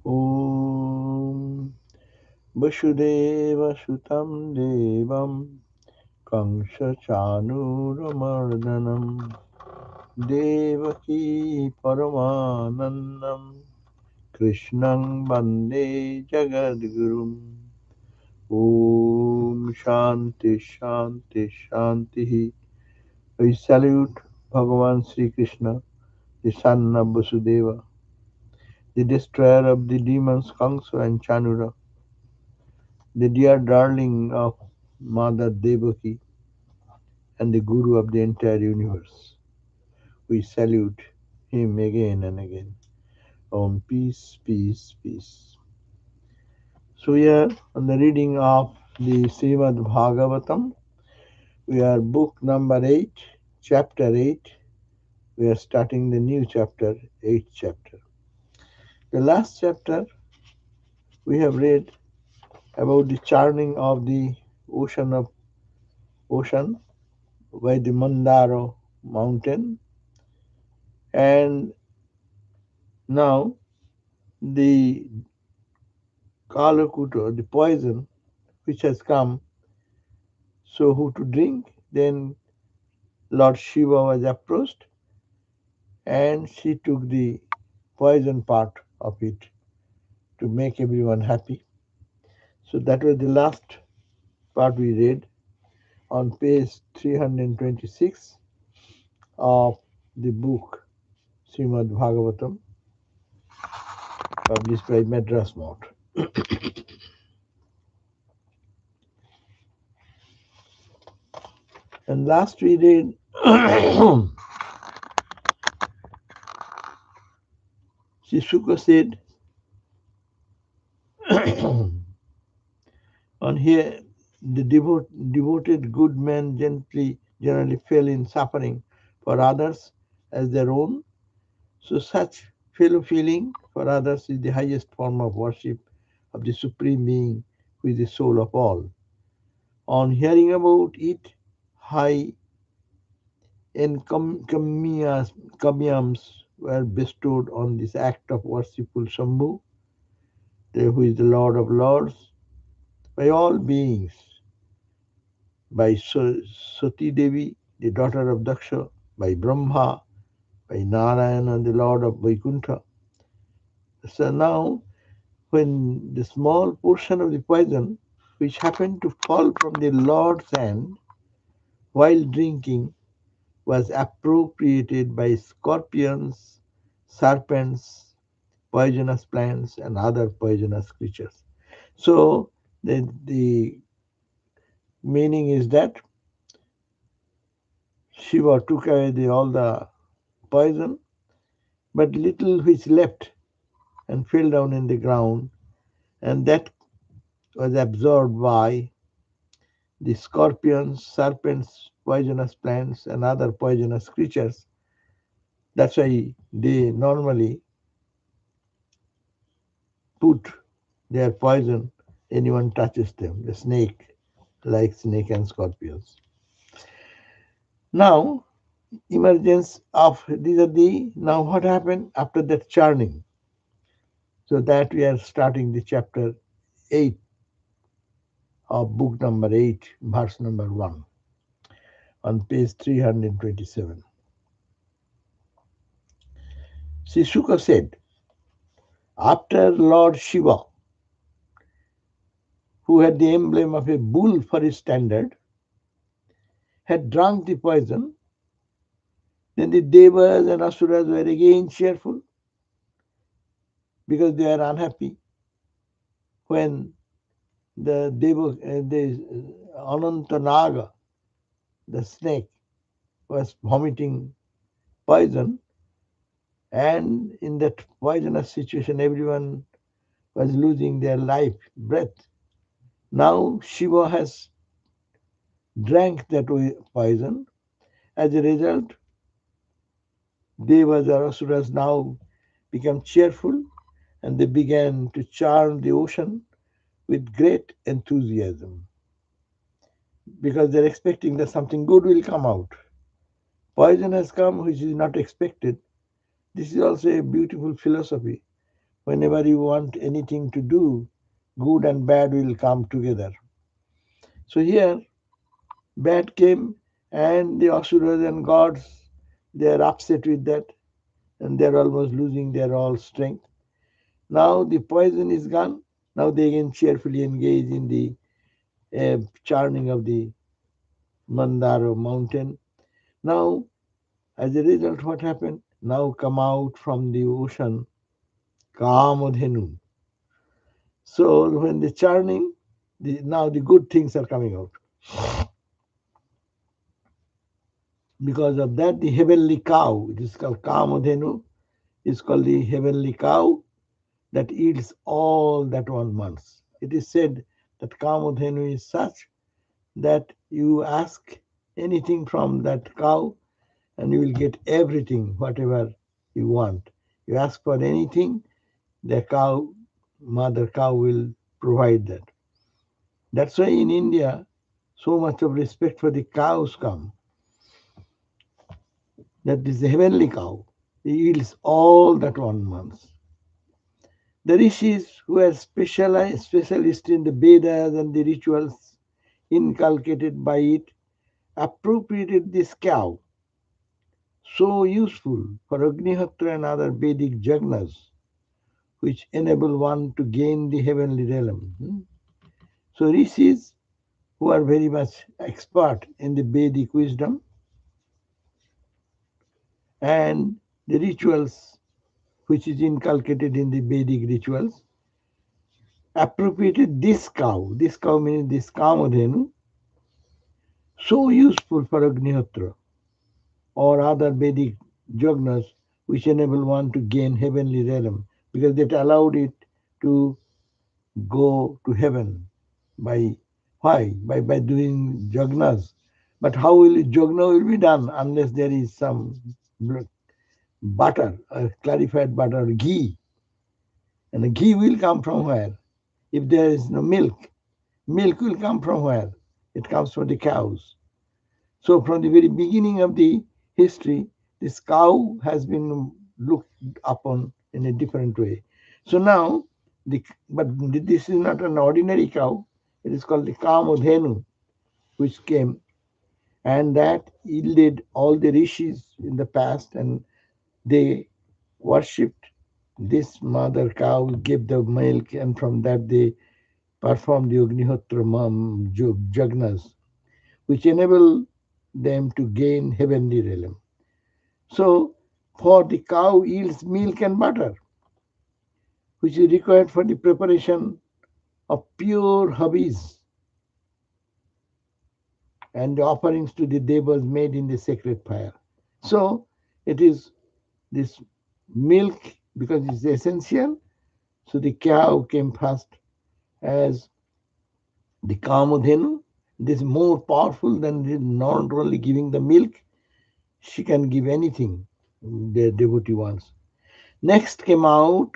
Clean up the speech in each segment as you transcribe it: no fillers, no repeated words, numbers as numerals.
Om Vasudeva Sutam Devam Kamsa Chanuramardanam Devaki Paramanandam Krishnang Bande Jagadgurum. Om Shanti Shanti Shanti. We salute Bhagavan Sri Krishna, the son of Vasudeva, the destroyer of the demons Kamsa and Chanura, the dear darling of Mother Devaki, and the Guru of the entire universe. We salute him again and again. Om peace, peace, peace. So here on the reading of the Srimad Bhagavatam, we are book number 8, chapter 8. We are starting the new chapter, 8th chapter. The last chapter we have read about the churning of the ocean by the Mandara mountain, and now the Kalakuta, the poison which has come, so who to drink? Then Lord Shiva was approached and she took the poison part of it to make everyone happy. So that was the last part we read on page 326 of the book Srimad Bhagavatam, published by Madras Mott. And last we read Sisuka said, on here the devoted good men generally fell in suffering for others as their own. So such fellow feeling for others is the highest form of worship of the Supreme Being, who is the soul of all. On hearing about it, high encomiums were bestowed on this act of worshipful Shambhu, who is the Lord of Lords, by all beings, by Sati Devi, the daughter of Daksha, by Brahma, by Narayana, the Lord of Vaikuntha. So now, when the small portion of the poison which happened to fall from the Lord's hand while drinking was appropriated by scorpions, serpents, poisonous plants, and other poisonous creatures. So the meaning is that Shiva took away all the poison, but little which left and fell down in the ground, and that was absorbed by the scorpions, serpents, poisonous plants, and other poisonous creatures. That's why they normally put their poison anyone touches them. The snake, like snake and scorpions. Now, emergence of these are the now what happened after that churning. So that we are starting the chapter 8 of book number 8, verse number 1 on page 327. Sri Shuka said, after Lord Shiva, who had the emblem of a bull for his standard, had drunk the poison, then the Devas and Asuras were again cheerful because they are unhappy when the Anantanaga, the snake, was vomiting poison, and in that poisonous situation, everyone was losing their life, breath. Now Shiva has drank that poison. As a result, Devas or Asuras now become cheerful and they began to charm the ocean with great enthusiasm because they're expecting that something good will come out. Poison has come which is not expected. This is also a beautiful philosophy. Whenever you want anything to do, good and bad will come together. So here, bad came, and the asuras and gods, they are upset with that, and they're almost losing their all strength. Now the poison is gone. Now they can cheerfully engage in the churning of the Mandara mountain. Now, as a result, what happened? Now come out from the ocean Kamadhenu. So when the churning, now the good things are coming out. Because of that, the heavenly cow, it is called Kamadhenu, is called the heavenly cow that yields all that one wants. It is said that Kamadhenu is such that you ask anything from that cow and you will get everything, whatever you want. You ask for anything, the cow, mother cow will provide that. That's why in India, so much of respect for the cows come. That is the heavenly cow. It yields all that one wants. The rishis who are specialists in the Vedas and the rituals inculcated by it appropriated this cow, so useful for Agnihotra and other Vedic jagnas, which enable one to gain the heavenly realm. So rishis who are very much expert in the Vedic wisdom and the rituals which is inculcated in the Vedic rituals, appropriated this cow. This cow means this Kamadhenu, so useful for Agnihotra or other Vedic jagnas, which enable one to gain heavenly realm, because that allowed it to go to heaven by why? By doing jagnas. But how will jagna will be done unless there is some butter, clarified butter, ghee. And the ghee will come from where? If there is no milk, milk will come from where? It comes from the cows. So from the very beginning of the history, this cow has been looked upon in a different way. So now, but this is not an ordinary cow. It is called the Kamadhenu, which came, and that yielded all the rishis in the past, and they worshipped this mother cow, gave the milk, and from that they performed the Agnihotra jagnas, which enable them to gain heavenly realm. So, for the cow yields milk and butter, which is required for the preparation of pure habis and the offerings to the devas made in the sacred fire. So, it is this milk because it's essential. So, the cow came first as the Kamadhenu. This is more powerful than not only giving the milk, she can give anything the devotee wants. Next came out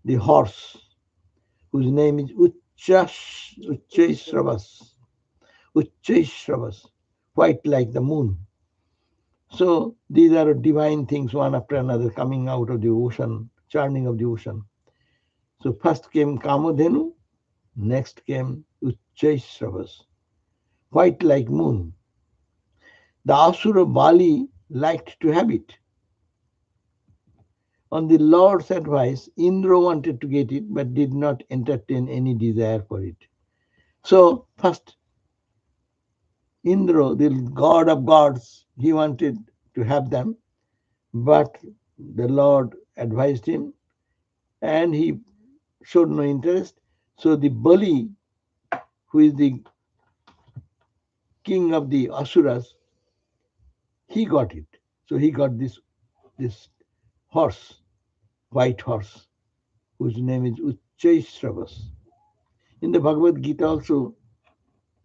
the horse, whose name is Uchchaishravas, white like the moon. So these are divine things, one after another, coming out of the ocean, churning of the ocean. So first came Kamadhenu, next came Uchchaishravas, white like moon. The Asura Bali liked to have it. On the Lord's advice, Indra wanted to get it but did not entertain any desire for it. So, first, Indra, the god of gods, he wanted to have them, but the Lord advised him and he showed no interest. So, the Bali, who is the king of the Asuras, he got it. So, he got this horse, white horse, whose name is Uchchaishravas. In the Bhagavad Gita also,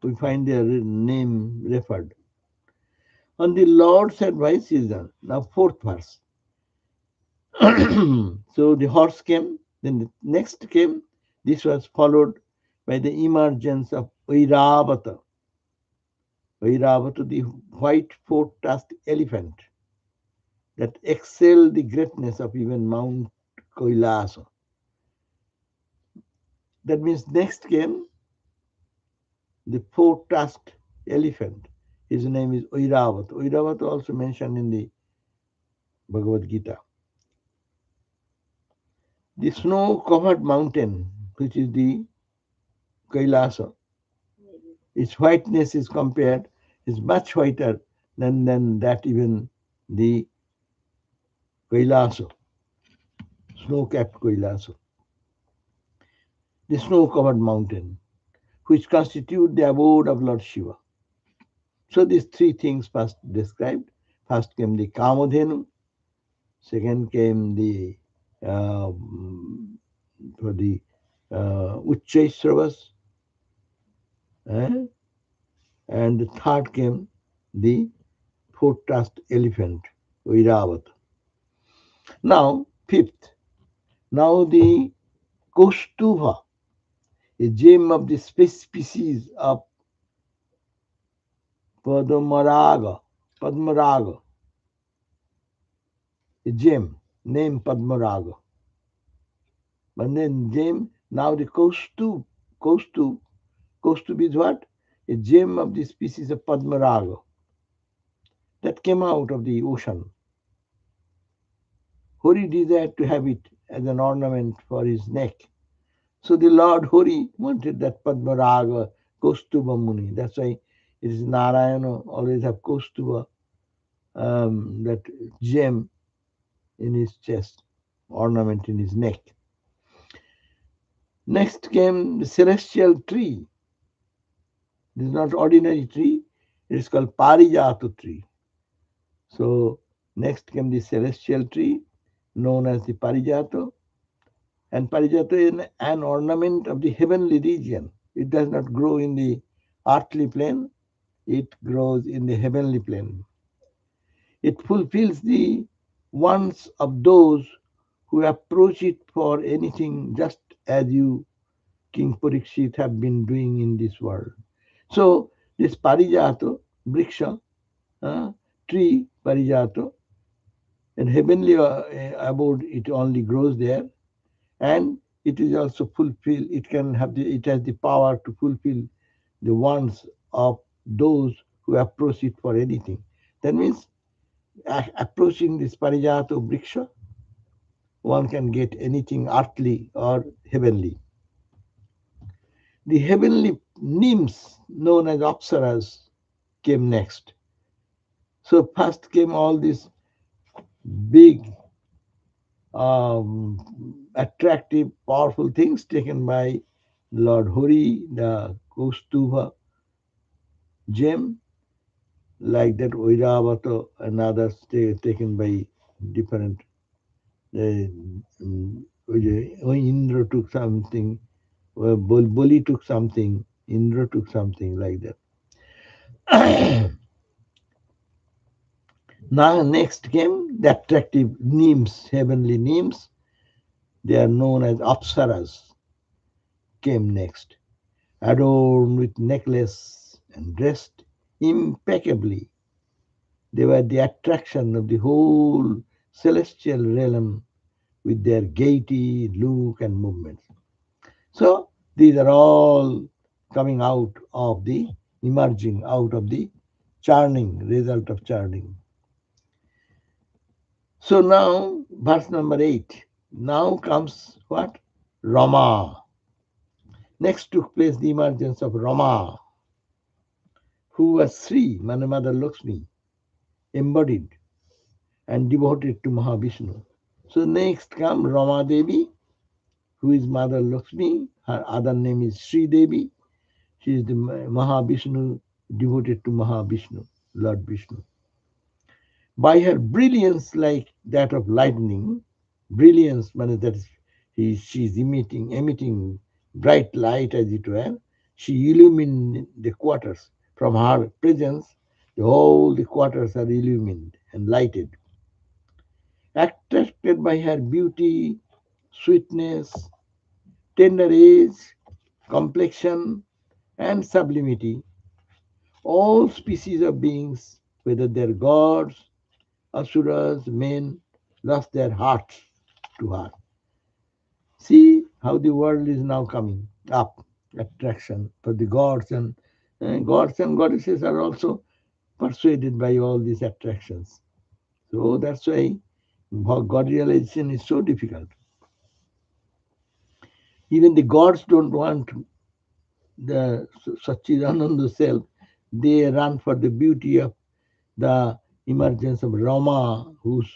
we find their name referred. On the Lord's advice is done. Now, fourth verse. So the horse came, then the next came. This was followed by the emergence of Airavata. Airavata, the white four-tusked elephant that excelled the greatness of even Mount Kailasa. That means next came the four-tusked elephant. His name is Oiravat. Oiravat also mentioned in the Bhagavad Gita. The snow-covered mountain, which is the Kailasa, its whiteness is compared, is much whiter than that even the Kailasa, snow-capped Kailasa, the snow-covered mountain, which constitute the abode of Lord Shiva. So these three things first described. First came the Kamadhenu, second came the for the Uchchaisravas, eh? And the third came the four-tusked elephant, Vairavat. Now, fifth, now the Kaustuva, a gem of the species of Padmaraga, a gem named Padmaraga. But then gem, now the Kaustub is what? A gem of the species of Padmaraga that came out of the ocean. Hori desired to have it as an ornament for his neck. So the Lord Hori wanted that Padmaraga Kaustuba Muni. That's why it is Narayana always have Kaustuba, that gem in his chest, ornament in his neck. Next came the celestial tree. This is not ordinary tree. It is called Parijata tree. So next came the celestial tree known as the Parijata. And Parijata is an ornament of the heavenly region. It does not grow in the earthly plane. It grows in the heavenly plane. It fulfills the wants of those who approach it for anything, just as you, King Parikshit, have been doing in this world. So this Parijato, Briksha, tree Parijato, and heavenly abode, it only grows there, and it is also fulfill. It can have it has the power to fulfill the wants of those who approach it for anything. That means approaching this Parijato Briksha, one can get anything earthly or heavenly. The heavenly nymphs known as Apsaras came next. So first came all these big, attractive, powerful things taken by Lord Hori, the Kaustuva gem, like that Oiravata and others taken by different. Indra took something, Boli took something, Indra took something like that. Now next came the attractive nymphs, heavenly nymphs. They are known as Apsaras, came next, adorned with necklace and dressed impeccably. They were the attraction of the whole celestial realm with their gaiety, look, and movements. So these are all coming out of the emerging out of the churning, result of churning. So now, verse number 8. Now comes what? Rama. Next took place the emergence of Rama, who was Sri, Mother Lakshmi, embodied and devoted to Mahavishnu. So next comes Rama Devi, who is Mother Lakshmi. Her other name is Sri Devi. She is the Mahavishnu, devoted to Mahavishnu, Lord Vishnu. By her brilliance like that of lightning, brilliance means that she is emitting bright light as it were, she illumined the quarters. From her presence, the quarters are illumined and lighted. Attracted by her beauty, sweetness, tender age, complexion, and sublimity, all species of beings, whether they're gods, asuras, men, lost their hearts to her. See how the world is now coming up, attraction for the gods, and gods and goddesses are also persuaded by all these attractions. So that's why God realization is so difficult. Even the gods don't want the Satchidananda self. They run for the beauty of the emergence of Rama, whose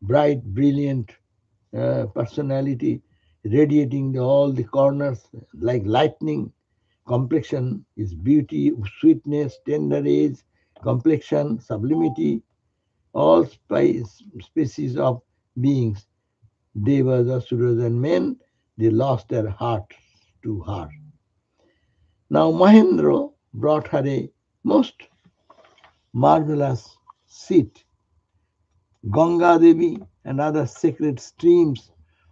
bright, brilliant personality radiating all the corners like lightning. Complexion is beauty, sweetness, tender age, complexion, sublimity, all species of beings, devas, asuras, and men, they lost their heart to her. Now Mahendra brought her a most marvelous seat. Ganga Devi and other sacred streams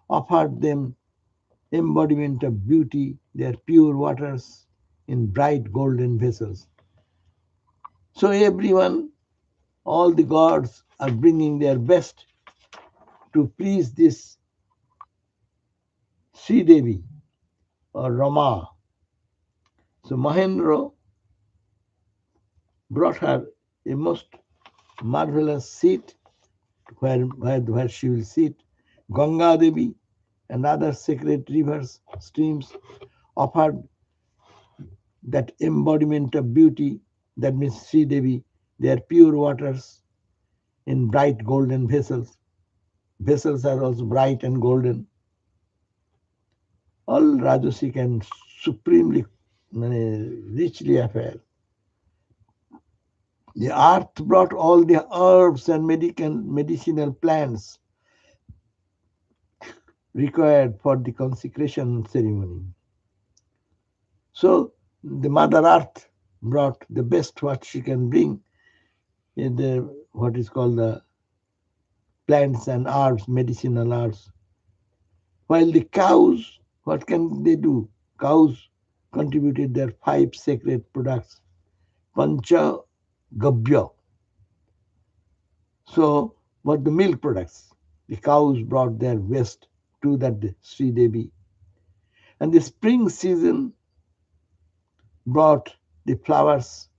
offered them embodiment of beauty, their pure waters in bright golden vessels. So everyone, all the gods are bringing their best to please this Sri Devi or Rama. So Mahendra brought her a most marvelous seat where she will sit. Ganga Devi and other sacred rivers, streams offered that embodiment of beauty, that means Sri Devi, their pure waters in bright golden vessels. Vessels are also bright and golden. All Rajasic and supremely richly affair. The earth brought all the herbs and medicinal plants required for the consecration ceremony. So the Mother Earth brought the best what she can bring in the what is called the plants and herbs, medicinal herbs. While the cows, what can they do? Cows contributed their 5 sacred products, Pancha Gabya. So, what the milk products? The cows brought their waste to that Sri Devi. And the spring season brought the flowers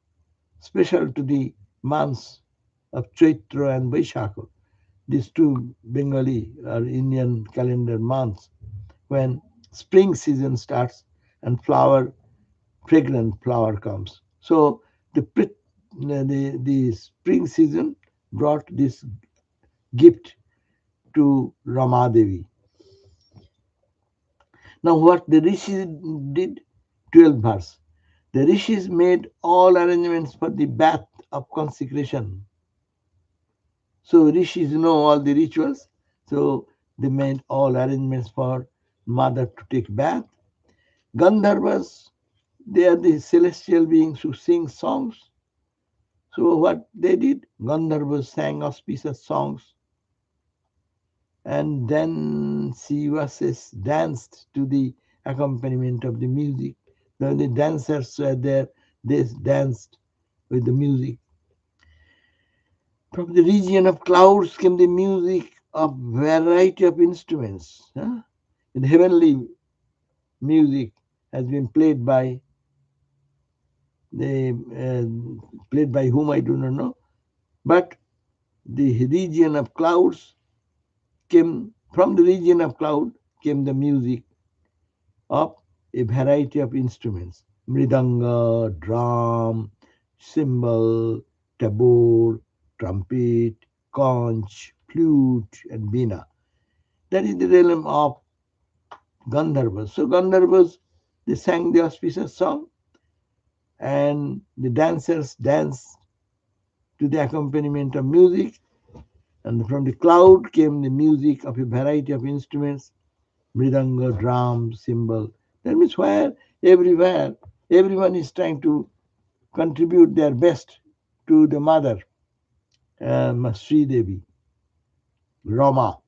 special to the months of Chaitra and Vaishakha, these two Bengali or Indian calendar months, when spring season starts and fragrant flower comes. So the spring season brought this gift to Rama Devi. Now, what the rishis did, 12 verse. The rishis made all arrangements for the bath of consecration. So, rishis know all the rituals. So, they made all arrangements for mother to take bath. Gandharvas, they are the celestial beings who sing songs. So, what they did, Gandharvas sang auspicious songs, and then Sivases danced to the accompaniment of the music. When the dancers were there, they danced with the music. From the region of clouds came the music of variety of instruments. Huh? The heavenly music has been played by whom I do not know, but the region of clouds came from the region of cloud came the music of a variety of instruments: mridanga, drum, cymbal, tabor, trumpet, conch, flute, and veena. That is the realm of Gandharvas. So Gandharvas, they sang the auspicious song, and the dancers danced to the accompaniment of music, and from the cloud came the music of a variety of instruments: mridanga, drum, cymbal. That means everywhere, everyone is trying to contribute their best to the mother, Sri Devi, Rama.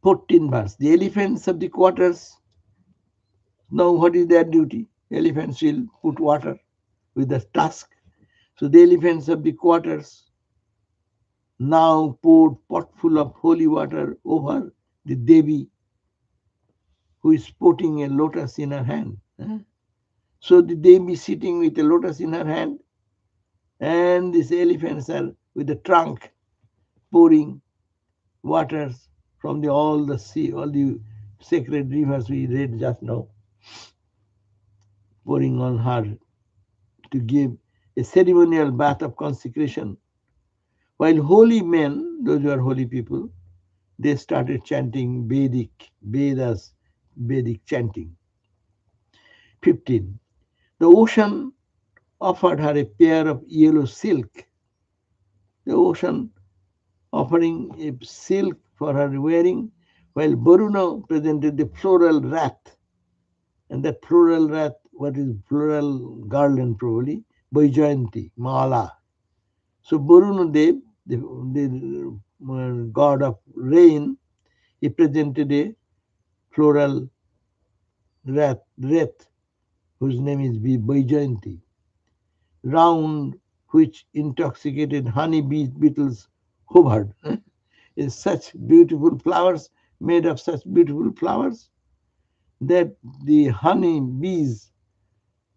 14 verse. The elephants of the quarters, now what is their duty? Elephants will put water with the tusk. So the elephants of the quarters now poured pot full of holy water over the Devi. who is putting a lotus in her hand. So the Devi sitting with a lotus in her hand, and these elephants are with the trunk pouring waters from all the sea, all the sacred rivers we read just now, pouring on her to give a ceremonial bath of consecration. While holy men, those who are holy people, they started chanting Vedas, Vedic chanting. 15. The ocean offered her a pair of yellow silk. The ocean offering a silk for her wearing, while Varuna presented the floral wreath. And that floral wreath, what is floral garland probably? Vaijayanti, Mala. So Varuna Dev, the god of rain, he presented a floral wreath whose name is Vaijayanti, round which intoxicated honey bee beetles hovered. Is such beautiful flowers, made of such beautiful flowers, that the honey bees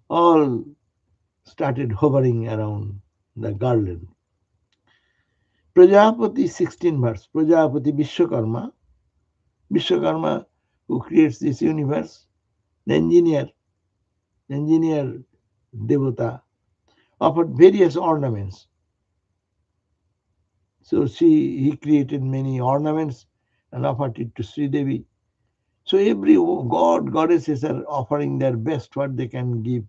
all started hovering around the garland. Prajapati 16 verse. Prajapati Vishwakarma who creates this universe, the engineer Devata, offered various ornaments. So he created many ornaments and offered it to Sri Devi. So every goddesses are offering their best what they can give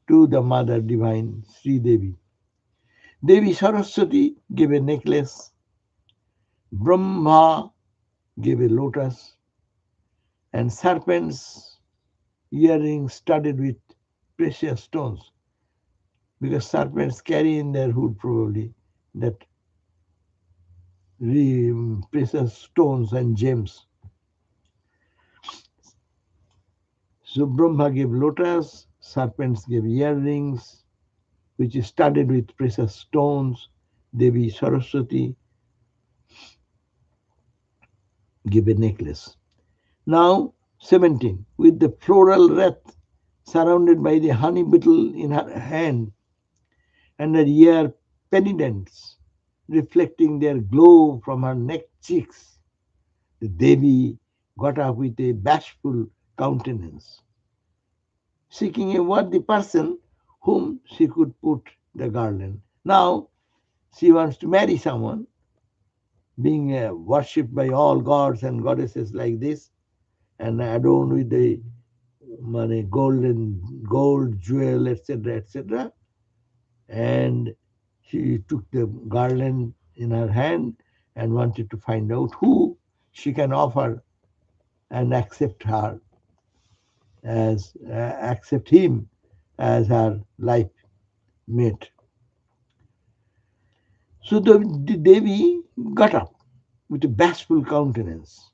to the Mother Divine Sri Devi. Devi Saraswati gave a necklace. Brahma gave a lotus, and serpents earrings studded with precious stones, because serpents carry in their hood probably that precious stones and gems. So Brahma gave lotus, serpents gave earrings, which is studded with precious stones. Devi Saraswati gave a necklace. Now 17. With the floral wreath surrounded by the honey beetle in her hand, and her ear pendants reflecting their glow from her neck cheeks, the Devi got up with a bashful countenance, seeking a worthy person whom she could put the garland. Now she wants to marry someone, being worshipped by all gods and goddesses like this, and adorned with the gold, jewel, etc., etc. And she took the garland in her hand and wanted to find out who she can offer and accept him as her life mate. So the Devi got up with a bashful countenance,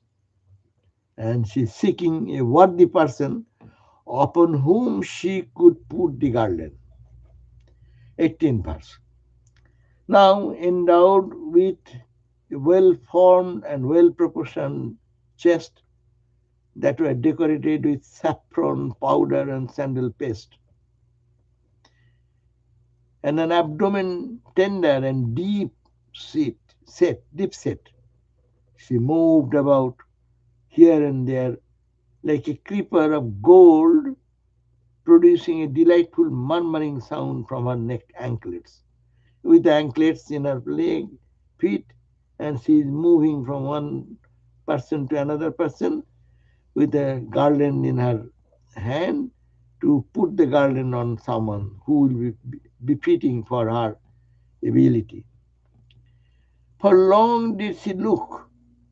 and she's seeking a worthy person upon whom she could put the garland. 18th verse. Now endowed with a well-formed and well-proportioned chest that were decorated with saffron powder and sandal paste, and an abdomen tender and deep set. She moved about here and there like a creeper of gold, producing a delightful murmuring sound from her neck anklets. With the anklets in her feet, and she is moving from one person to another person with a garland in her hand to put the garland on someone who will be befitting for her ability. For long did she look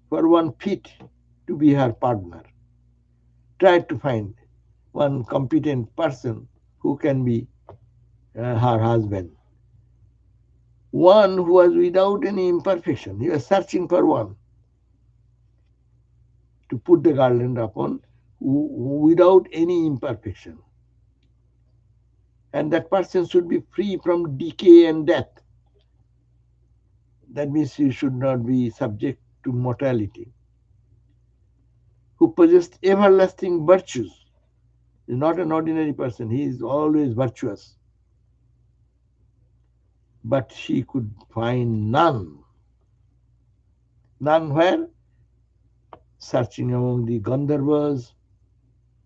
for one fit to be her partner, tried to find one competent person who can be her husband, one who was without any imperfection. He was searching for one to put the garland upon without any imperfection. And that person should be free from decay and death. That means he should not be subject to mortality. who possessed everlasting virtues. He is not an ordinary person, he is always virtuous. But she could find none. None where? Searching among the Gandharvas,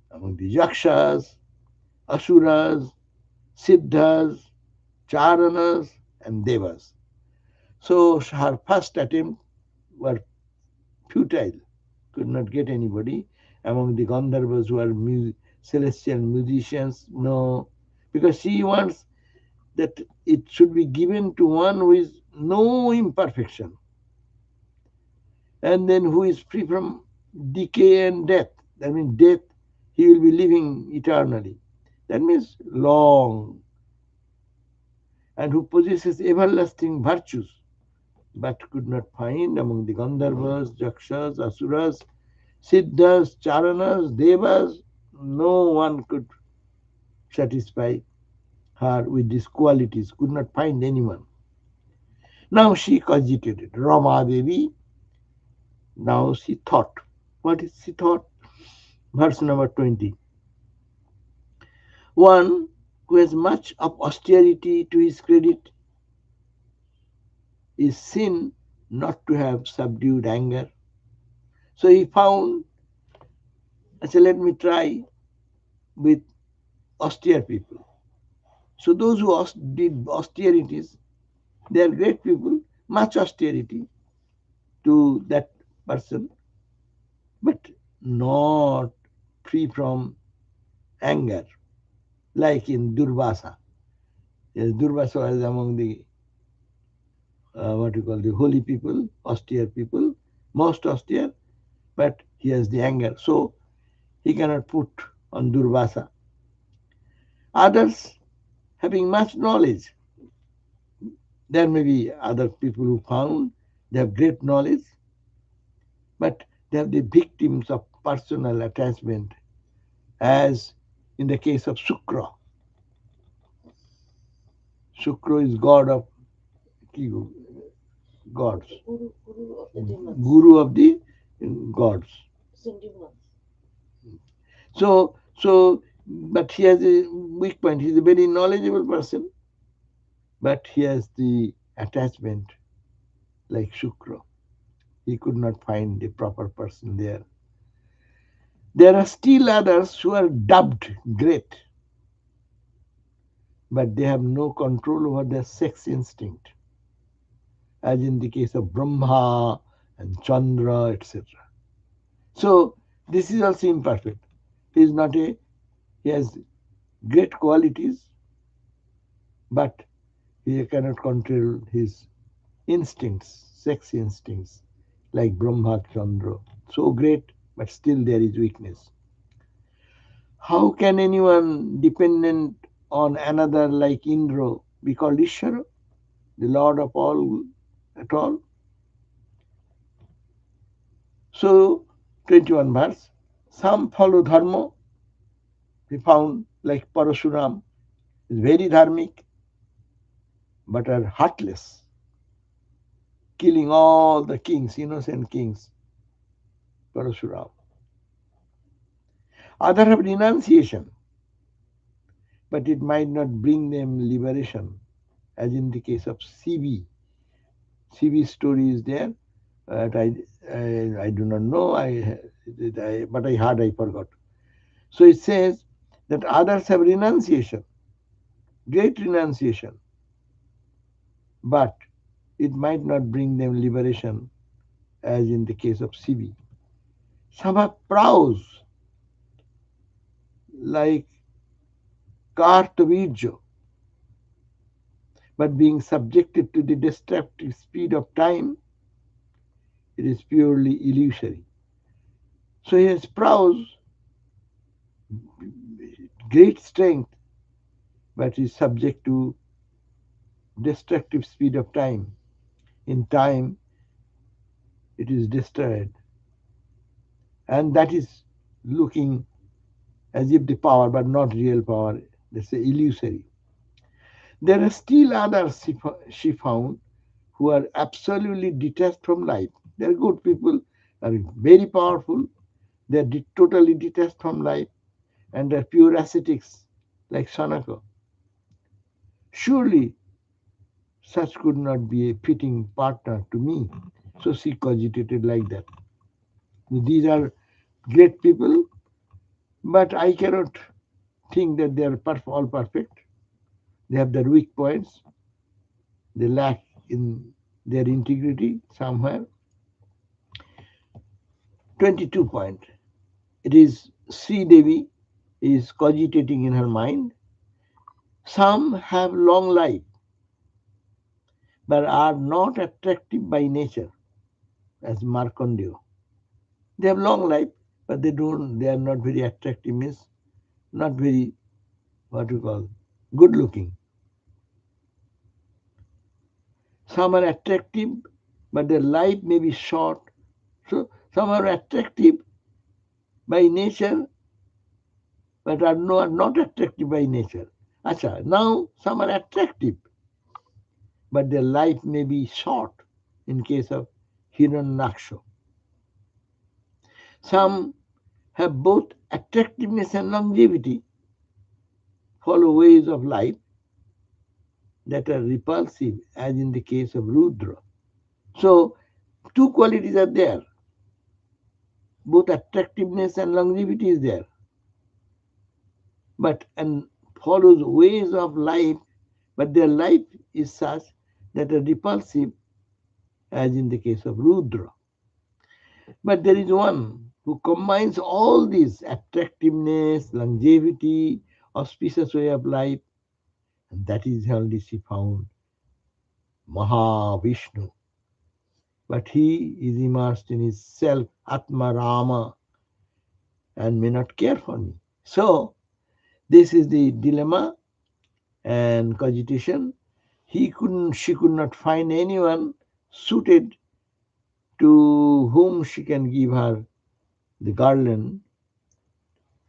among the Yakshas, Asuras, Siddhas, Charanas, and Devas. So her first attempt were futile, could not get anybody among the Gandharvas who are celestial musicians. No, because she wants that it should be given to one who is no imperfection and then who is free from decay and death. That means death, he will be living eternally. That means long, and who possesses everlasting virtues, but could not find among the Gandharvas, Jakshas, Asuras, Siddhas, Charanas, Devas, no one could satisfy her with these qualities, could not find anyone. Now she cogitated. Rama Devi, now she thought. What is she thought? Verse number 20. One who has much of austerity to his credit is sin not to have subdued anger. So he found, I said, let me try with austere people. So those who did austerities, they are great people, much austerity to that person, but not free from anger, like in Durvasa. Yes, Durvasa was among the what you call the holy people, austere people, most austere, but he has the anger, so he cannot put on Durvasa. Others having much knowledge, there may be other people who found they have great knowledge, but they have the victims of personal attachment, as in the case of Shukra. Shukra is god of gods, guru of the gods. But he has a weak point. He's a very knowledgeable person, but he has the attachment like Shukra. He could not find the proper person there. There are still others who are dubbed great, but they have no control over their sex instinct, as in the case of Brahma and Chandra, etc. So this is also imperfect. He is not a, he has great qualities, but he cannot control his instincts, sex instincts, like Brahma, Chandra. So great, but still there is weakness. How can anyone dependent on another like Indra be called Ishvara, the Lord of all at all? So, 21 verse. Some follow dharma. We found like Parashuram is very dharmic, but are heartless, killing all the kings, innocent kings. Parashuram. Others have renunciation, but it might not bring them liberation, as in the case of CV. CV story is there. I do not know. But I heard, I forgot. So it says that others have renunciation, great renunciation, but it might not bring them liberation, as in the case of CV. Some have prowess, like Kartavirja, but being subjected to the destructive speed of time, it is purely illusory. So he has prowess, great strength, but is subject to destructive speed of time. In time, it is destroyed. And that is looking as if the power, but not real power. That's illusory. There are still others she found who are absolutely detached from life. They are good people, are very powerful. They are totally detached from life and are pure ascetics like Sanaka. Surely such could not be a fitting partner to me. So she cogitated like that. These are great people, but I cannot think that they are all perfect. They have their weak points. They lack in their integrity somewhere. 22 point. It is Sri Devi is cogitating in her mind. Some have long life, but are not attractive by nature, as Markandeya. They have long life, but they are not very attractive, means not very, what you call, good looking. Some are attractive, but their life may be short. So some are attractive by nature, but are not attractive by nature. Acha, now some are attractive, but their life may be short in case of Hiranyaksha. Some have both attractiveness and longevity, follow ways of life that are repulsive, as in the case of Rudra. So, two qualities are there. Both attractiveness and longevity is there, but and follows ways of life, but their life is such that are repulsive, as in the case of Rudra. But there is one who combines all these attractiveness, longevity, auspicious way of life, and that is only she found Mahavishnu. But he is immersed in his self, Atma Rama, and may not care for me. So, this is the dilemma and cogitation. She could not find anyone suited to whom she can give her the garland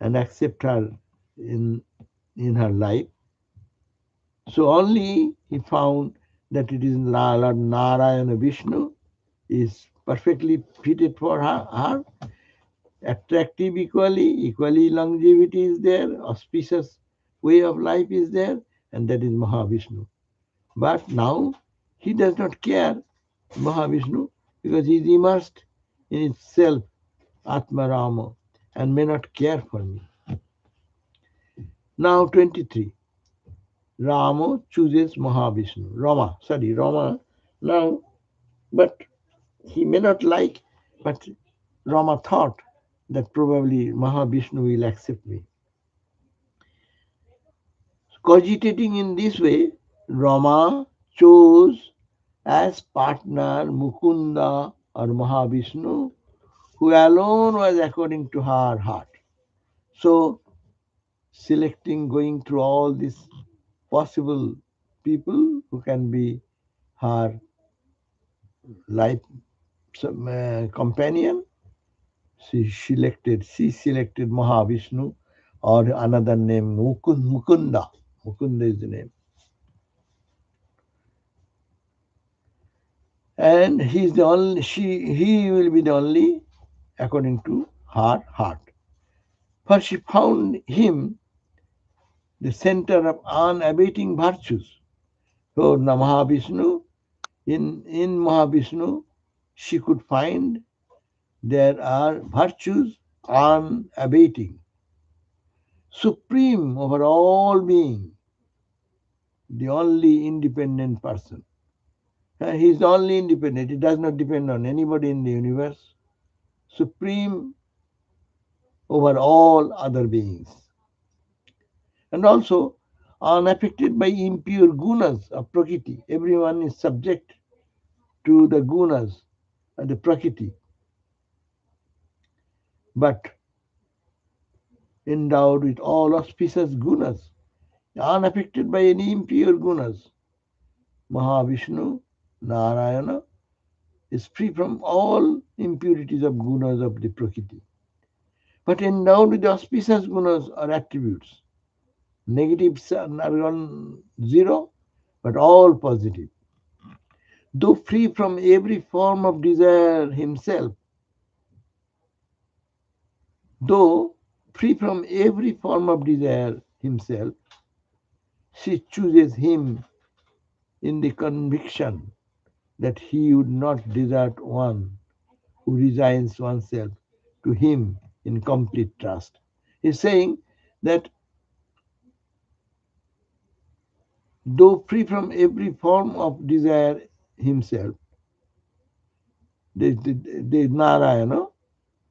and accept her in, in her life. So only he found that it is Lord Narayana Vishnu is perfectly fitted for her, attractive equally longevity is there, auspicious way of life is there, and that is Mahavishnu. But now he does not care, Mahavishnu, because he is immersed in itself, Atma Rama, and may not care for me. Now 23. Rama chooses Mahavishnu. Rama. Now, but he may not like, but Rama thought that probably Mahavishnu will accept me. Cogitating in this way, Rama chose as partner Mukunda or Mahavishnu, who alone was according to her heart. So, selecting, going through all these possible people who can be her life companion, she selected Mahavishnu, or another name Mukunda. Mukunda is the name. And he will be the only according to her heart. For she found him the center of unabating virtues. So Mahavishnu, in Mahavishnu, she could find there are virtues unabating, supreme over all being, the only independent person. He is only independent. He does not depend on anybody in the universe. Supreme over all other beings. And also unaffected by impure gunas of Prakriti. Everyone is subject to the gunas and the Prakriti, but endowed with all auspicious gunas, unaffected by any impure gunas. Mahavishnu, Narayana, is free from all impurities of gunas of the Prakriti, but endowed with the auspicious gunas or attributes. Negatives are gone zero, but all positive. Though free from every form of desire himself, Though free from every form of desire himself, she chooses him in the conviction that he would not desert one who resigns oneself to him in complete trust. He's saying that though free from every form of desire himself, the Narayana,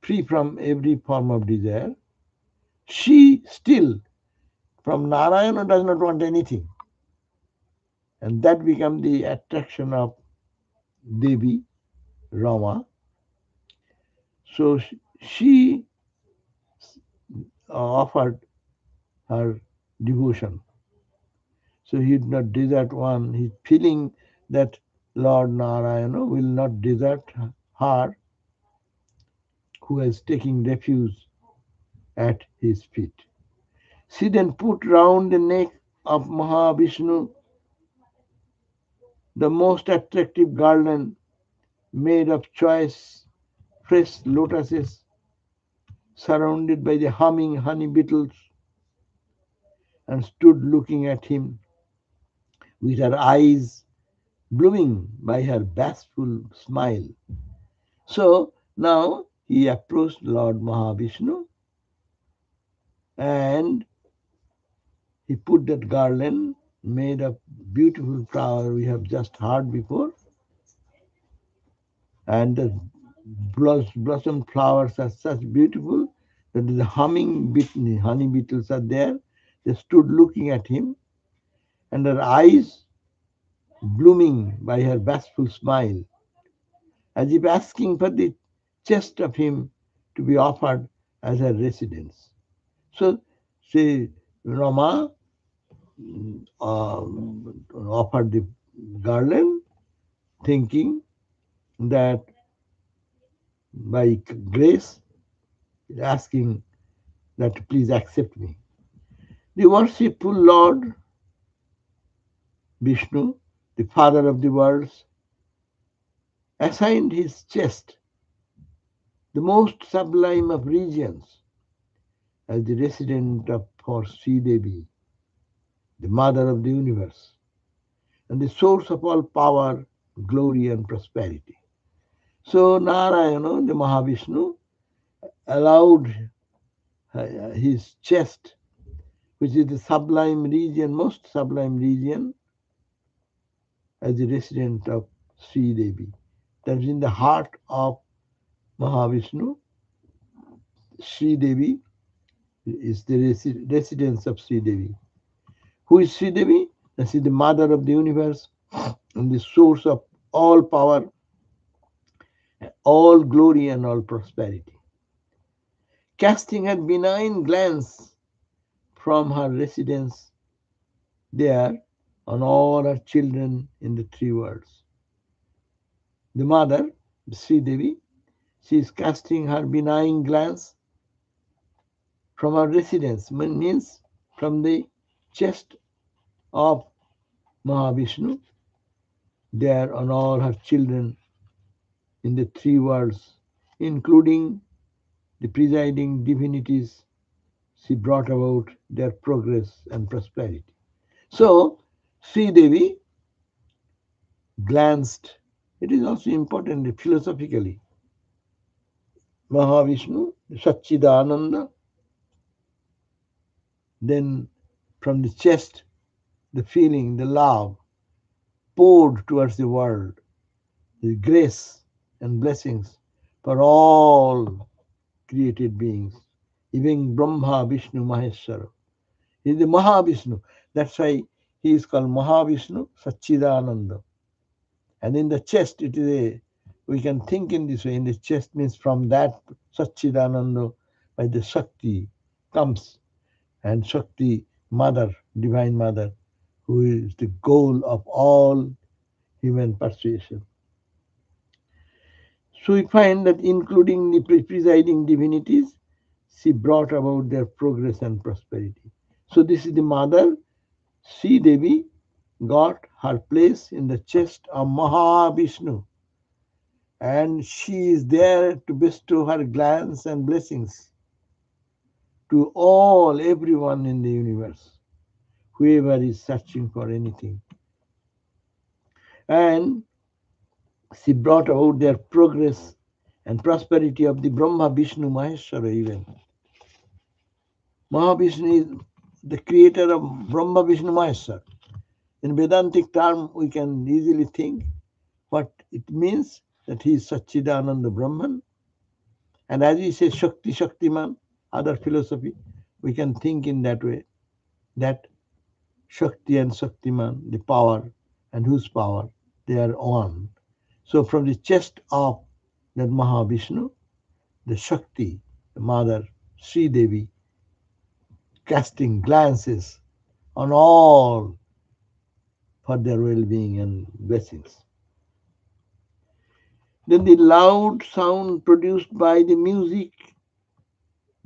free from every form of desire, she still from Narayana does not want anything. And that becomes the attraction of Devi, Rama. So she offered her devotion. So he did not desert one. He's feeling that Lord Narayana will not desert her who is taking refuge at his feet. She then put round the neck of Mahavishnu the most attractive garland made of choice fresh lotuses surrounded by the humming honey beetles and stood looking at him with her eyes blooming by her bashful smile. So now he approached Lord Mahavishnu and he put that garland made of beautiful flower we have just heard before, and the blossom flowers are such beautiful that the honey beetles are there. They stood looking at him, and her eyes blooming by her bashful smile, as if asking for the chest of him to be offered as her residence. So, say Rama offered the garland, thinking that by grace, asking that please accept me. The worshipful Lord Vishnu, the father of the worlds, assigned his chest, the most sublime of regions, as the resident of for Sri Devi, the mother of the universe, and the source of all power, glory, and prosperity. So Narayana, the Mahavishnu, allowed his chest, which is the sublime region, most sublime region, as the resident of Sri Devi. That is in the heart of Mahavishnu. Sri Devi is the residence of Sri Devi. Who is Sri Devi? She is the mother of the universe and the source of all power, all glory, and all prosperity. Casting her benign glance from her residence there on all her children in the three worlds. The mother, Sri Devi, she is casting her benign glance from her residence, means from the chest of Mahavishnu, there on all her children in the three worlds, including the presiding divinities. She brought about their progress and prosperity. So, Sri Devi glanced, it is also important philosophically. Mahavishnu, Satchidananda, then from the chest, the feeling, the love poured towards the world, the grace and blessings for all created beings, even Brahma, Vishnu, Maheshwara. He is the Mahavishnu. That's why he is called Mahavishnu Satchidananda. And in the chest, it is we can think in this way. In the chest means from that Satchidananda, by the Shakti comes, and Shakti, Mother, Divine Mother, who is the goal of all human persuasion. So we find that including the presiding divinities, she brought about their progress and prosperity. So this is the mother, Sri Devi, got her place in the chest of Mahavishnu, and she is there to bestow her glance and blessings to everyone in the universe, whoever is searching for anything. And she brought about their progress and prosperity of the Brahma, Vishnu, Maheshwara even. Mahavishnu is the creator of Brahma, Vishnu, Maheshwara. In Vedantic term, we can easily think what it means, that he is Satchidananda Brahman. And as we say Shakti, Shaktiman, other philosophy, we can think in that way, that Shakti and Shaktiman, the power, and whose power, they are one. So from the chest of that Mahavishnu, the Shakti, the mother, Sri Devi, casting glances on all for their well-being and blessings. Then the loud sound produced by the music,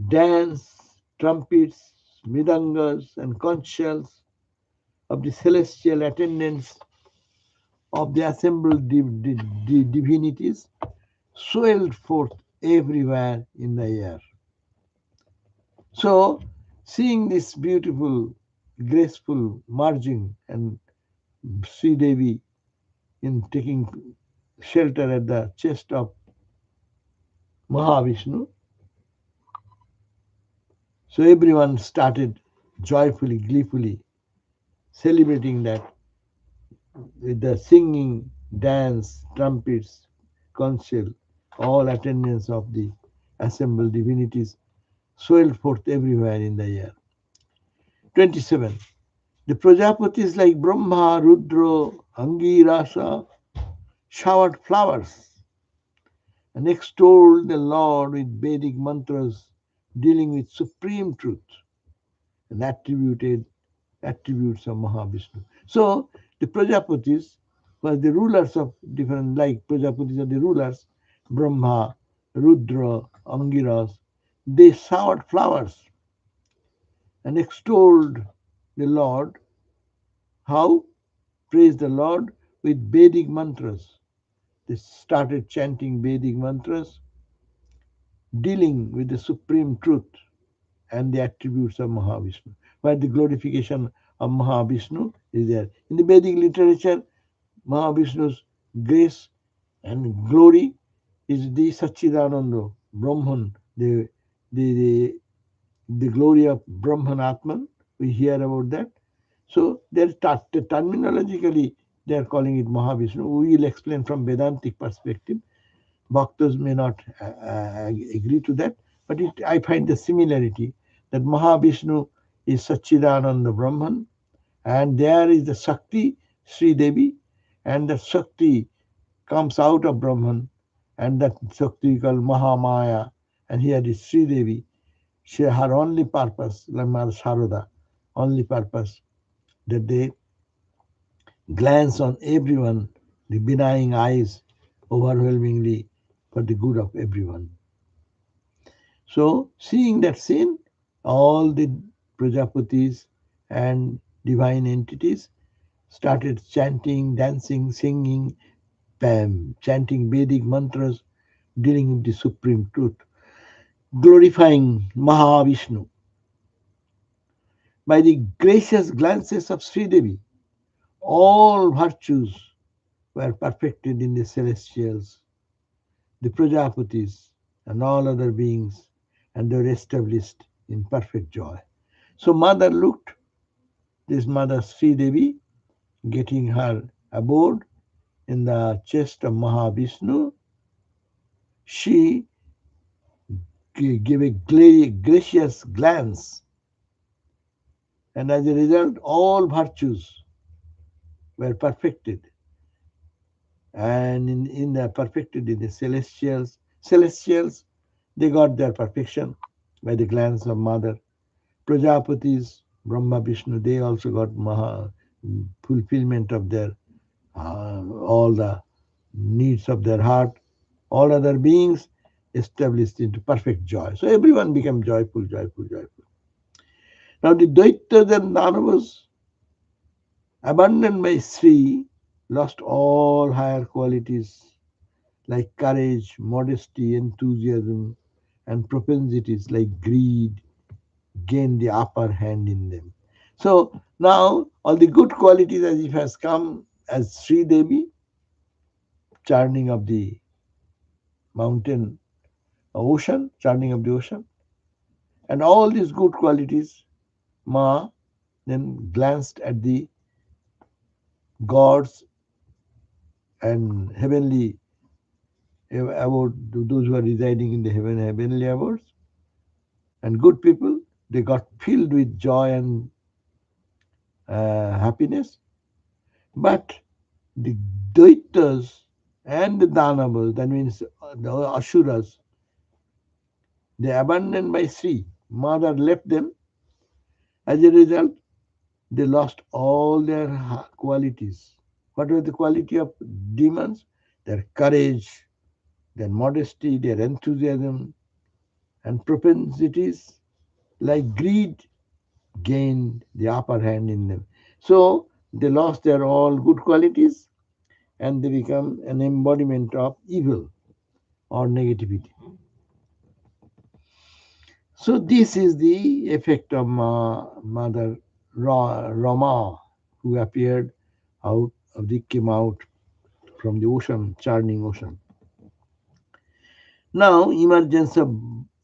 dance, trumpets, mridangas, and conch shells of the celestial attendants of the assembled divinities swelled forth everywhere in the air. So, seeing this beautiful, graceful merging, and Sri Devi in taking shelter at the chest of Mahavishnu, so everyone started joyfully, gleefully celebrating that with the singing, dance, trumpets, conch shell, all attendants of the assembled divinities swelled forth everywhere in the air. 27. The Prajapatis like Brahma, Rudra, Angirasa showered flowers and extolled the Lord with Vedic mantras dealing with supreme truth and attributes of Mahavishnu. So the Prajapatis were the rulers of different, like Prajapatis are the rulers, Brahma, Rudra, Angiras. They showered flowers and extolled the Lord. How? Praise the Lord with Vedic mantras. They started chanting Vedic mantras dealing with the supreme truth and the attributes of Mahavishnu, where the glorification of Mahavishnu is there. In the Vedic literature, Mahavishnu's grace and glory is the Satchidananda, Brahman, the, the glory of Brahman Atman. We hear about that. So terminologically, they are calling it Mahavishnu. We will explain from Vedantic perspective. Bhaktas may not agree to that, but I find the similarity that Mahavishnu is Satchidananda Brahman, and there is the Shakti, Sri Devi, and the Shakti comes out of Brahman, and that Shakti called Mahamaya, and here is Sri Devi. Her only purpose, like Mother Sarada, only purpose that they glance on everyone, the benign eyes, overwhelmingly for the good of everyone. So, seeing that scene, all the Prajapatis and divine entities started chanting, dancing, singing, chanting Vedic mantras, dealing with the supreme truth, glorifying Mahavishnu. By the gracious glances of Sri Devi, all virtues were perfected in the celestials, the Prajapatis, and all other beings, and they were established in perfect joy. So mother looked, this mother Sri Devi, getting her abode in the chest of Mahavishnu. She gave a gracious glance, and as a result, all virtues were perfected, and in the perfected in the celestials. Celestials, they got their perfection by the glance of mother. Prajapatis, Brahma, Vishnu, they also got fulfillment of their all the needs of their heart. All other beings established into perfect joy. So everyone became joyful, joyful, joyful. Now the Daityas and Danavas, abandoned by Sri, lost all higher qualities like courage, modesty, enthusiasm, and propensities like greed, gain the upper hand in them. So now all the good qualities as if has come as Sri Devi, churning of the mountain ocean, churning of the ocean, and all these good qualities, Ma then glanced at the gods and heavenly abode, those who are residing in the heavenly abodes, and good people. They got filled with joy and happiness. But the Daitas and the Danavas, that means the Asuras, they abandoned by Sri. Mother left them. As a result, they lost all their qualities. What were the quality of demons? Their courage, their modesty, their enthusiasm, and propensities like greed gained the upper hand in them. So they lost their all good qualities and they become an embodiment of evil or negativity. So this is the effect of Mother Rama, who appeared out of the came out from the ocean, churning ocean. Now emergence of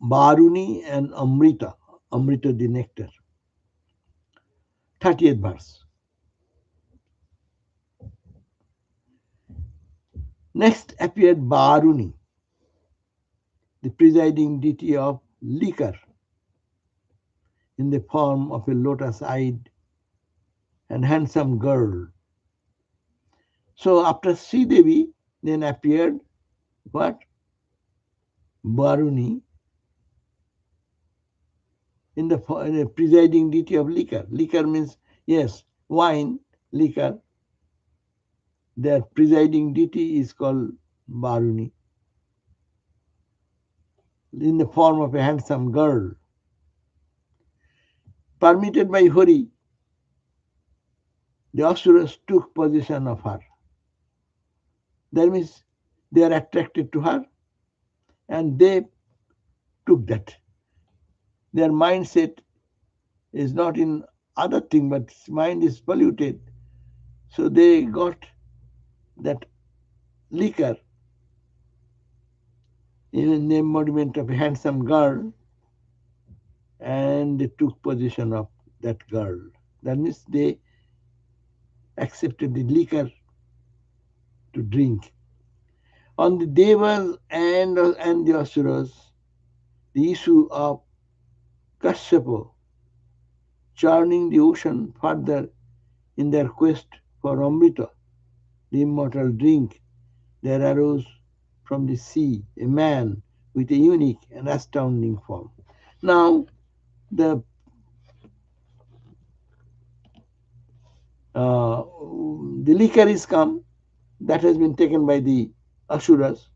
Baruni and Amrita, Amrita the nectar. 30th verse. Next appeared Baruni, the presiding deity of liquor, in the form of a lotus-eyed and handsome girl. So after Sri Devi, then appeared what? Baruni in the presiding deity of liquor. Liquor means, yes, wine, liquor. Their presiding deity is called Baruni in the form of a handsome girl. Permitted by Hori, the Asuras took possession of her. That means they are attracted to her and they took that. Their mindset is not in other thing, but mind is polluted. So they got that liquor in the embodiment of a handsome girl and they took possession of that girl. That means they accepted the liquor to drink. On the Devas and the Asuras, the issue of Kashyapa churning the ocean further in their quest for Amrita, the immortal drink, there arose from the sea a man with a unique and astounding form. Now, the liquor is come that has been taken by the Asuras,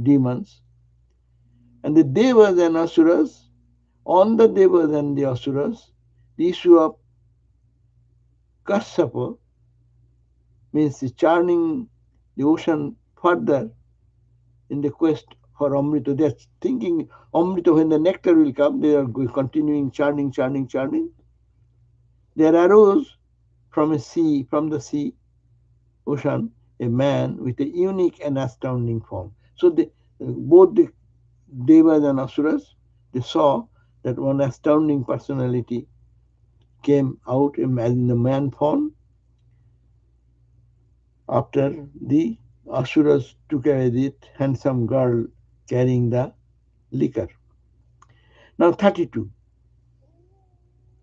demons, and the Devas and Asuras, on the Devas and the Asuras, the issue of Kashyapa means churning the ocean further in the quest for Amrita. They are thinking Amrita, when the nectar will come, they are continuing churning, churning, churning. There arose from the sea, ocean, a man with a unique and astounding form. So both the Devas and Asuras, they saw that one astounding personality came out in the man form after the Asuras took away the handsome girl carrying the liquor. Now 32.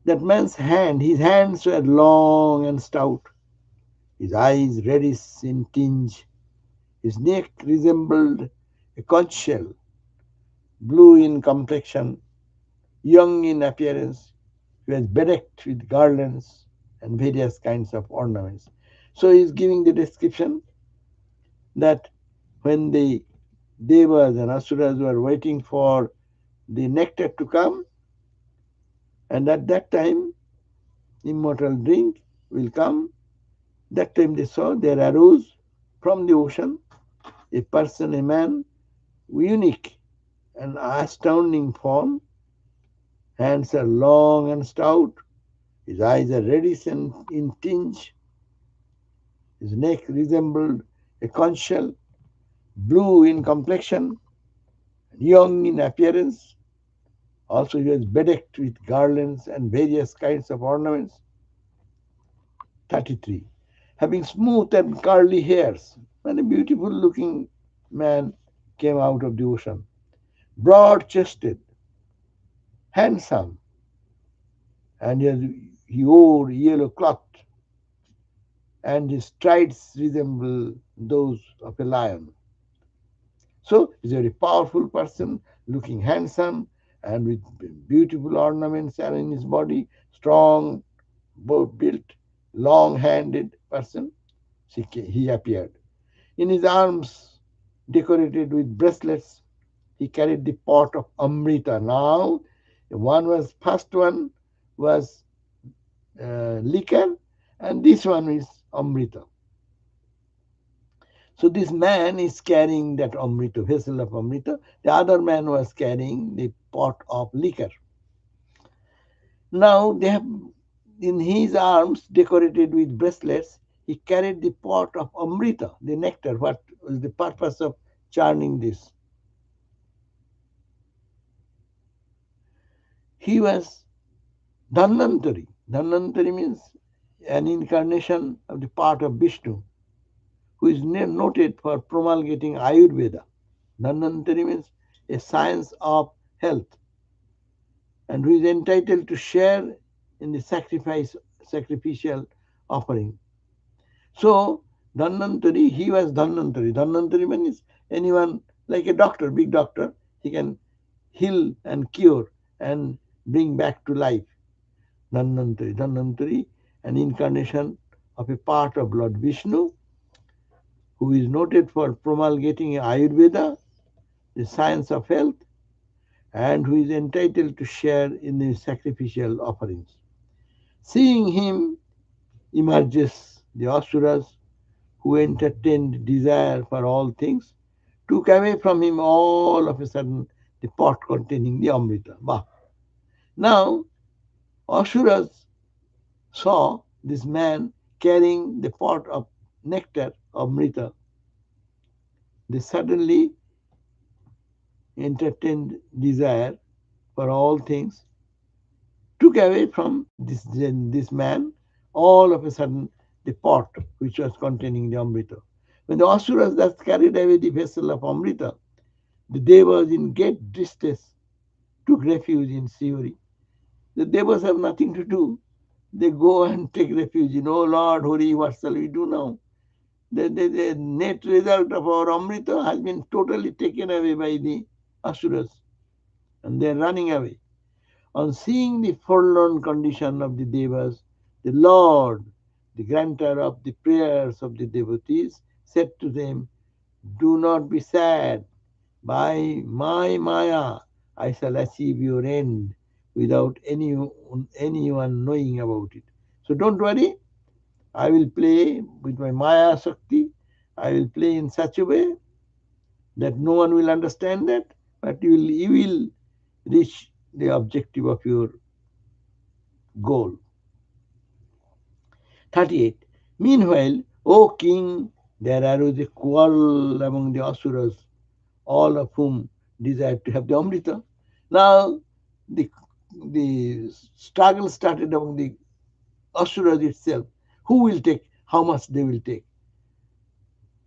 That man's his hands were long and stout, his eyes reddish in tinge, his neck resembled a conch shell, blue in complexion, young in appearance. He was bedecked with garlands and various kinds of ornaments. So he is giving the description that when the Devas and Asuras were waiting for the nectar to come, and at that time immortal drink will come, that time they saw there arose from the ocean a person, a man, unique and astounding form, Hands are long and stout. His eyes are reddish and in tinge. His neck resembled a conch shell, blue in complexion, young in appearance. Also, he was bedecked with garlands and various kinds of ornaments. 33. Having smooth and curly hairs, and a beautiful looking man came out of the ocean. Broad chested, handsome, and he wore yellow cloth, and his strides resemble those of a lion. So he's a very powerful person, looking handsome and with beautiful ornaments in his body, strong, built, long-handed person. He appeared. In his arms, decorated with bracelets, he carried the pot of Amrita. Now, first one was liquor, and this one is Amrita. So this man is carrying that Amrita, vessel of Amrita. The other man was carrying the pot of liquor. Now they have in his arms, decorated with bracelets, he carried the pot of Amrita, the nectar. What was the purpose of churning this? He was Dhanvantari. Dhanvantari means an incarnation of the part of Vishnu, who is noted for promulgating Ayurveda. Dhanvantari means a science of health, and who is entitled to share in the sacrificial offering. So, Dhanvantari, he was Dhanvantari. Dhanvantari means anyone like a doctor, big doctor, he can heal and cure and bring back to life. Dhanvantari. Dhanvantari, an incarnation of a part of Lord Vishnu, who is noted for promulgating Ayurveda, the science of health, and who is entitled to share in the sacrificial offerings. Seeing him emerges the asuras who entertained desire for all things, took away from him all of a sudden the pot containing the Amrita. Bah. Now, asuras saw this man carrying the pot of nectar, Amrita. They suddenly entertained desire for all things, took away from this man all of a sudden the pot which was containing the Amrita. When the asuras thus carried away the vessel of Amrita, the devas in great distress took refuge in Sri. The devas have nothing to do. They go and take refuge in, oh Lord, Hari, what shall we do now? The net result of our Amrita has been totally taken away by the asuras, and they are running away. On seeing the forlorn condition of the devas, the Lord, the granter of the prayers of the devotees, said to them, do not be sad. By my Maya, I shall achieve your end without anyone knowing about it. So don't worry, I will play with my Maya Shakti. I will play in such a way that no one will understand that, but you will reach the objective of your goal. 38. Meanwhile, O king, there arose a quarrel among the asuras, all of whom desired to have the Amrita. Now, the, the struggle started among the asuras itself. Who will take, how much they will take.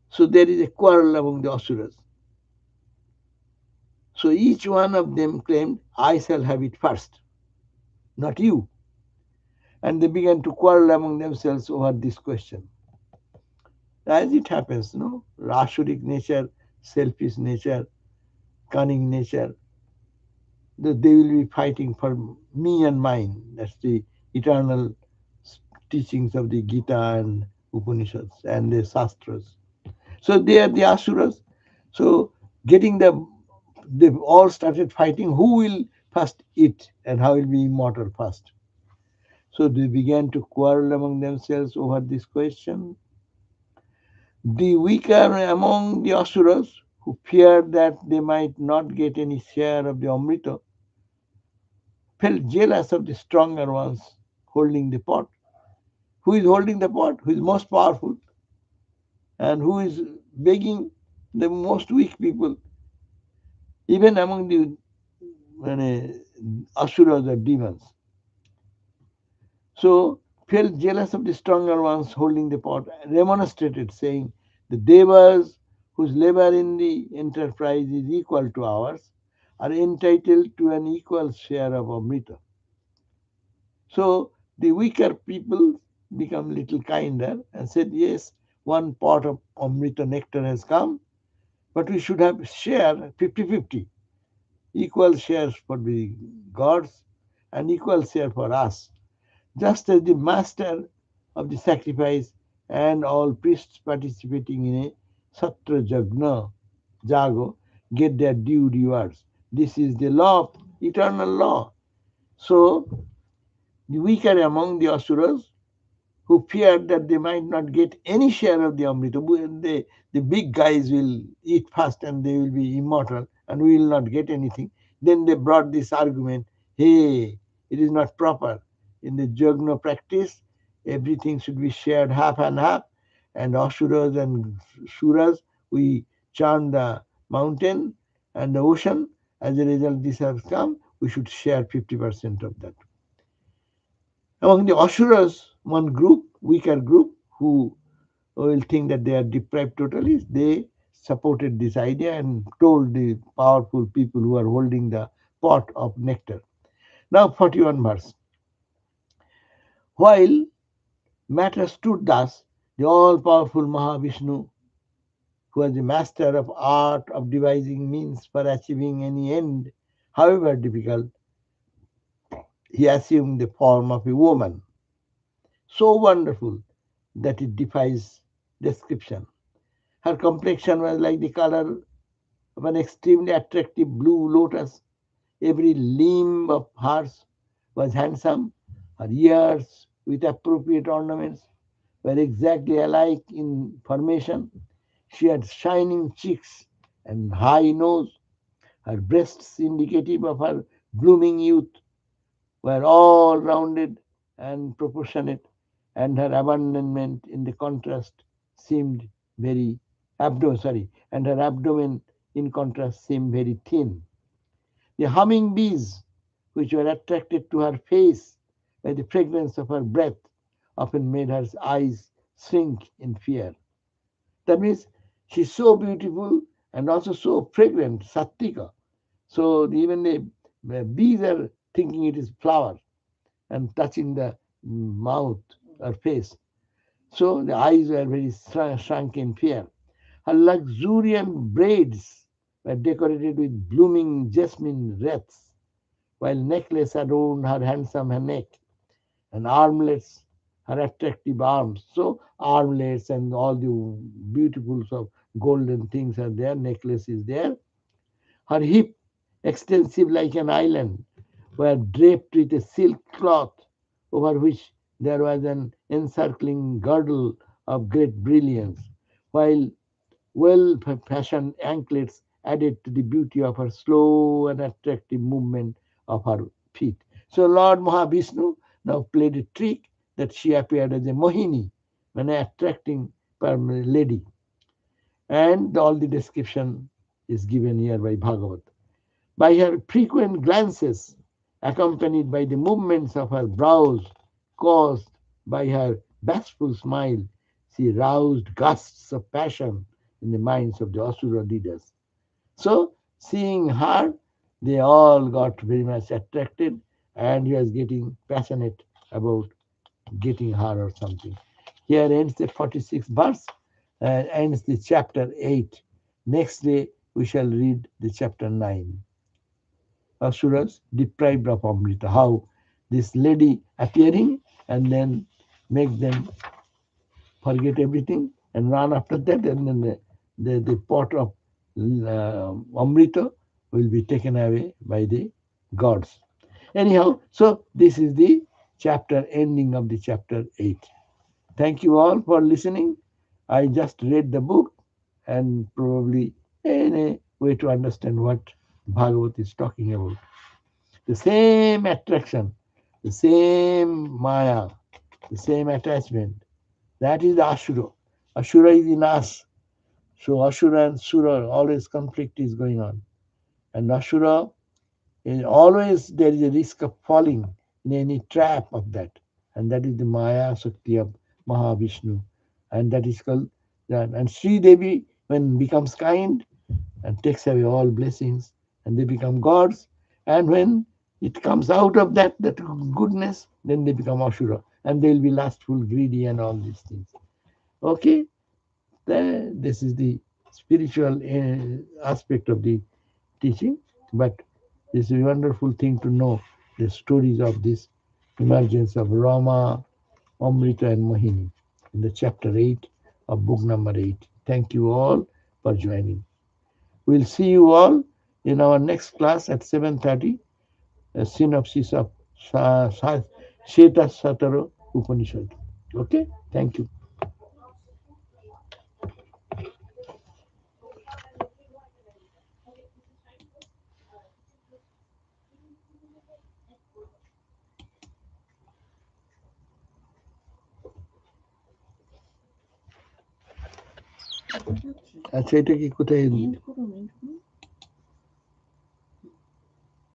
So there is a quarrel among the asuras. So each one of them claimed, I shall have it first, not you. And they began to quarrel among themselves over this question. As it happens, no? Asuric nature, selfish nature, cunning nature, they will be fighting for me and mine. That's the eternal teachings of the Gita and Upanishads and the Shastras. So they are the Asuras. So they've all started fighting who will first eat and how will be immortal first. So they began to quarrel among themselves over this question. The weaker among the Asuras, who feared that they might not get any share of the Amrita, felt jealous of the stronger ones holding the pot. Who is holding the pot? Who is most powerful? And who is begging the most weak people? Even among the asuras or demons. So felt jealous of the stronger ones holding the pot, remonstrated, saying, the devas whose labor in the enterprise is equal to ours are entitled to an equal share of Amrita. So the weaker people become little kinder and said, yes, one pot of Amrita nectar has come, but we should have share 50-50, equal shares for the gods and equal share for us. Just as the master of the sacrifice and all priests participating in a Satra Jagna, Jago, get their due rewards. This is the law, eternal law. So the weaker among the asuras who feared that they might not get any share of the Amrita. The big guys will eat first and they will be immortal and we will not get anything. Then they brought this argument, hey, it is not proper. In the Jagna practice, everything should be shared half and half. And Asuras and Suras, we chant the mountain and the ocean. As a result, this has come. We should share 50% of that. Among the Asuras, one group, weaker group, who will think that they are deprived totally, they supported this idea and told the powerful people who are holding the pot of nectar. Now, 41 verse. While matters stood thus, the all powerful Mahavishnu, who was the master of art of devising means for achieving any end, however difficult, he assumed the form of a woman, so wonderful that it defies description. Her complexion was like the color of an extremely attractive blue lotus. Every limb of hers was handsome. Her ears, with appropriate ornaments, were exactly alike in formation. She had shining cheeks and high nose. Her breasts, indicative of her blooming youth, were all rounded and proportionate, and her abandonment in the contrast seemed very and her abdomen in contrast seemed very thin. The humming bees, which were attracted to her face by the fragrance of her breath, often made her eyes shrink in fear. That means she's so beautiful and also so fragrant, sattika. So even the bees are thinking it is flower and touching the mouth or face. So the eyes were very shrunk in fear. Her luxuriant braids were decorated with blooming jasmine wreaths, while necklace adorned her handsome neck, and armlets her attractive arms. So armlets and all the beautiful of golden things are there, necklace is there. Her hip, extensive like an island, were draped with a silk cloth over which there was an encircling girdle of great brilliance, while well-fashioned anklets added to the beauty of her slow and attractive movement of her feet. So Lord Mahavishnu now played a trick that she appeared as a Mohini, an attracting lady. And all the description is given here by Bhagavat. By her frequent glances, accompanied by the movements of her brows, caused by her bashful smile, she roused gusts of passion in the minds of the Asura leaders. So, seeing her, they all got very much attracted, and he was getting passionate about getting her or something. Here ends the 46th verse, and ends the chapter 8. Next day, we shall read the chapter 9. Asuras deprived of Amrita. How this lady appearing and then make them forget everything and run after that, and then the pot of Amrita will be taken away by the gods. Anyhow, so this is the chapter ending of the chapter 8. Thank you all for listening. I just read the book and probably in a way to understand what Bhagavat is talking about. the same attraction, the same maya, the same attachment. That is the Ashura. Ashura is in us. So Ashura and Sura, always conflict is going on. And Ashura, always there is a risk of falling in any trap of that. And that is the Maya Shakti of Mahavishnu. And that is called, and Sri Devi, when becomes kind and takes away all blessings, and they become gods. And when it comes out of that goodness, then they become Ashura. And they will be lustful, greedy, and all these things. Okay? This is the spiritual aspect of the teaching, but it's a wonderful thing to know the stories of this emergence of Rama, Amrita, and Mohini in the chapter 8 of book number 8. Thank you all for joining. We'll see you all in our next class at 7:30, a synopsis of Sheta Satara Upanishad. Okay? Thank you. আচ্ছা এটা কি কোথায়